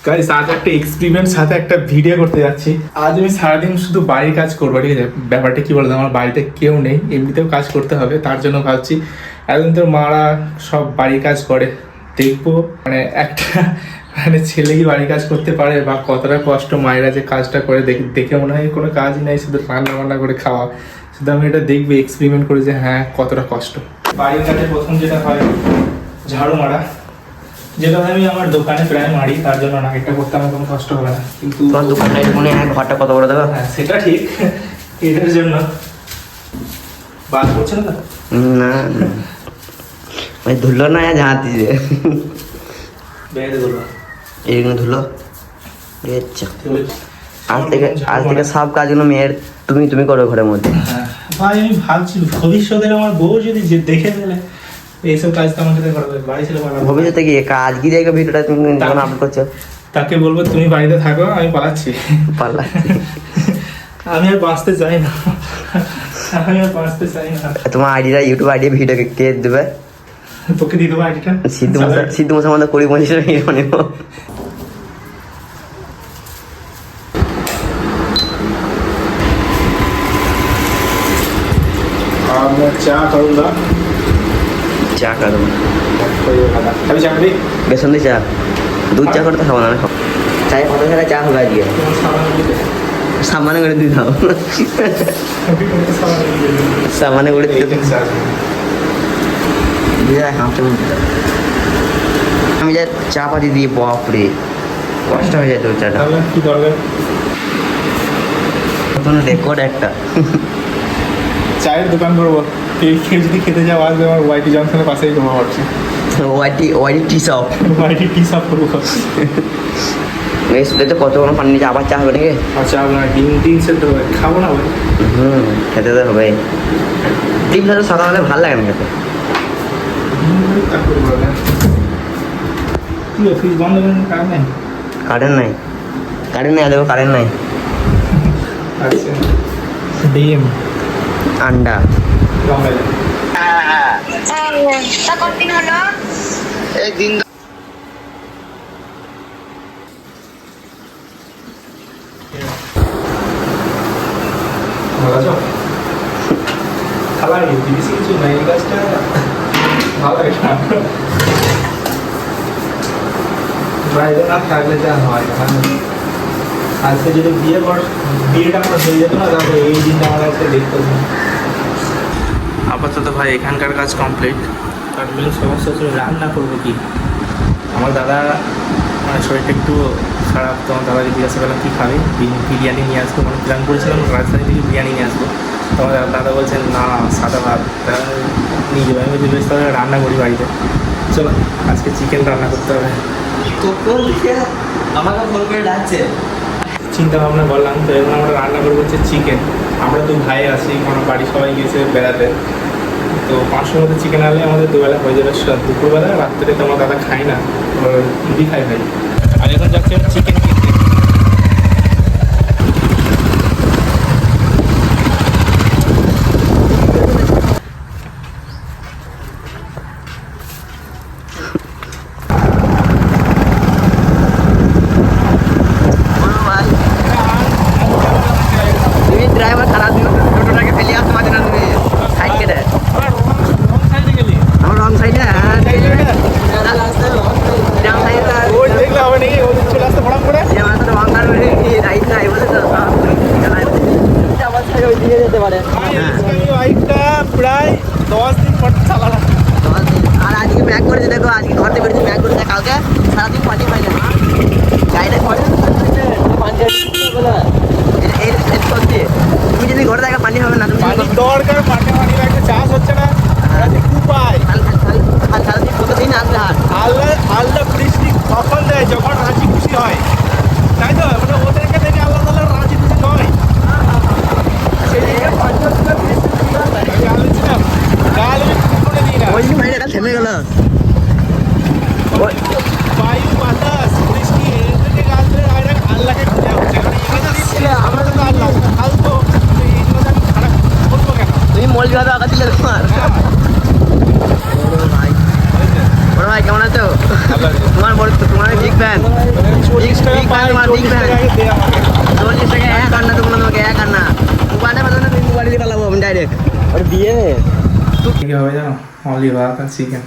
Guys আজ একটা experiment সাথে একটা ভিডিও করতে যাচ্ছি। আজ আমি সারাদিন শুধু বাড়ির কাজ করবো, ঠিক আছে? ব্যাপারটা কি বলতো, আমার বাড়িতে কেউ নেই, এমনিতেও কাজ করতে হবে, তার জন্য ভাবছি এখন তো মারা সব বাড়ির কাজ করে, দেখবো মানে একটা মানে ছেলে কি বাড়ির কাজ করতে পারে বা কতটা কষ্ট মায়েরা যে কাজটা করে, দেখে মনে হয় কোনো কাজই নাই, শুধু রান্না বান্না করে খাওয়া। শুধু আমি এটা দেখবো, এক্সপেরিমেন্ট করে যে হ্যাঁ কতটা কষ্ট। বাড়ির কাজে প্রথম যেটা হয় ঝাড়ু মারা, যেটা আমি আমার দোকানে প্রায় মারি, তার জন্য না, এটা করতে আমার কোনো কষ্ট হবে না। কিন্তু তোমার দোকানটা মনে হয় ঘরটা কত বড় দেবো? হ্যাঁ সেটা ঠিক, এটার জন্য বাদ করছে না তো? না ভাই ধুলো না ঝাঁতি যে বেঁধে দেবো এইগুলো ধুলো। আচ্ছা আজ থেকে সব কাজগুলো মেয়ের তুমি তুমি করো ঘরের মধ্যে। হ্যাঁ ভাই, আমি ভাবছি ভবিষ্যতে আমার বউ যদি যে দেখে ফেলে এইসব কাজ তো আমার সাথে করা হবে, বাড়ি ছেলে পালাবো। ভবিষ্যতে কি কাজ কি দেখো ভিডিওটা তুমি যখন আপলোড করছো? তাকে বলবো তুমি বাড়িতে থাকো, আমি পালাচ্ছি। পারলা আমি আর বাঁচতে চাই না, আমি আর বাঁচতে চাই না। তোমার আইডিটা ইউটিউব আইডি ভিডিও কে দেবে? তোকে দিয়ে দেবো আইডিটা। সিদ্ধু মশা আমাদের 20-25 টাকা নিব। চা করুন, চা খাবো, আমি চা করি। বেসন দিয়ে চা, দুধ চা করতে খাবো না, আমি খাবো চাই। কত টাকা চা হবে আজকে? সামানে করে দিয়ে দাও, সামানে করে দিয়ে আমি যা চা পাতি দিয়ে বাপরে কষ্ট হয়ে যায় তোর চাটা। কি দরকার, রেকর্ড একটা চায়ের দোকান করবো, কেউ যদি খেতে যাও আসবে আমার ওয়াইটি জংশনের পাশেই করবো ভাবছি। ওয়াইটি টি শপ, ওয়াইটি টি শপ করবো। এই শুধু তো কত কোনো পানি নিচে আবার চা হবে নাকি? আর চা না, ডিম সেদ্ধ হবে, খাবো না ভাই। খেতে তো হবে। ডিম তো সাদা হলে ভালো লাগে না খেতে। কি অফিস বন্ধ করেন, কারণ নেই? কারেন্ট নাই, কারেন্ট নেই, দেখো কারেন্ট নাই। আচ্ছা, ডিম আন্ডা রমেলা তা কতদিন হলো? এই দিন ভালো আছো? খাবার বেশি কিছু নাই, এই গাছটা ভালো লাগে না। বাইরে না থাকলে যা হয়, আজকে যদি বিয়েটা আমার হয়ে যেত না, তাহলে এই দিনটা আমার আজকে দেখতে হতো না। আপাতত ভাই এখানকার কাজ কমপ্লিট। তার মেন সমস্যা হচ্ছে রান্না করবো কি। আমার দাদা মানে শরীরটা একটু খারাপ, তো আমার দাদাকে জিজ্ঞাসা করলাম কী খাবে, বিরিয়ানি নিয়ে আসবো, মানে প্ল্যান করেছিলাম রাজধানী থেকে বিরিয়ানি নিয়ে আসবো। তো আমার দাদা বলছেন না সাদা ভাত নিয়ে যাবো। আমি বলছি বেশ তাহলে রান্না করি বাড়িতে, চলো আজকে চিকেন রান্না করতে হবে। আমাকে ফোন করে ডাকছে, চিন্তা ভাবনা করলাম, তো এখন আমরা রান্না করবো হচ্ছে চিকেন। আমরা তো ভাই আছি, আমার বাড়ি সবাই গেছে বেড়াতে, তো 500 মধ্যে চিকেন আনলে আমাদের দুবেলা হয়ে যাবে। দুপুরবেলা, রাত্রে তো আমার দাদা খাই না, মুড়ি খাই ভাই। আর এখন যাচ্ছে চিকেন কিনতে। তুমি ড্রাইভার খারাপ, টোটোটাকে ফেলে আসতে পারছো না, তুমি সাইড কেটে আমার রং সাইডে। দেখলে হবে নাকি, চলে আসতে ফোন করে 40 টাকা এক আন্না তো তোমাকে এক আন্না মোবাইলে বাজানো তুমি মোবাইল দিয়ে পালাবো আমি ডাইরেক্ট আর দিয়ে কি হবে জানো, অনলি ভাত আর চিকেন।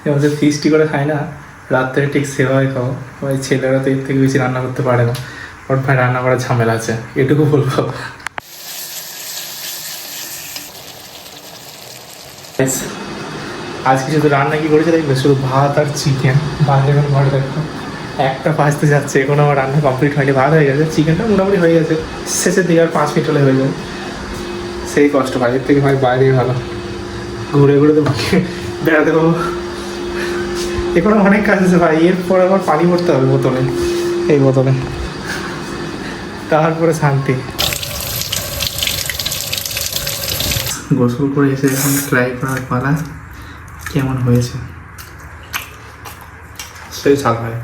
এবার ফিস্টি করে খাই না, রাত্রে ঠিক সেভাবে খাও। ওই ছেলেরা তো এর থেকে বেশি রান্না করতে পারে না, ওর ভাই রান্না করার ঝামেলা আছে, এটুকু বলবো। আজকে শুধু রান্না কি করেছে দেখবে, শুধু ভাত আর চিকেন। ভাত এখন ঘরে দেখো একটা ভাজতে যাচ্ছে, এখন আমার রান্না কমপ্লিট হয়নি। ভাত হয়ে গেছে, চিকেনটা মোটামুটি হয়ে গেছে, শেষের দিকে আর 5 মিনিট হলে হয়ে যাবে। সেই কষ্ট ভাই, এর থেকে ভাই বাইরে ভালো, ঘুরে ঘুরে তো বেড়াতে পাবো। এখনো অনেক কাজ আছে ভাই, এরপর আবার পানি ভরতে হবে বোতলে, এই বোতলে, তারপরে শান্তি। গোসল করে এসে এখন ট্রাই করার পালা, কেমন হয়েছে সেই স্বাদ হয়।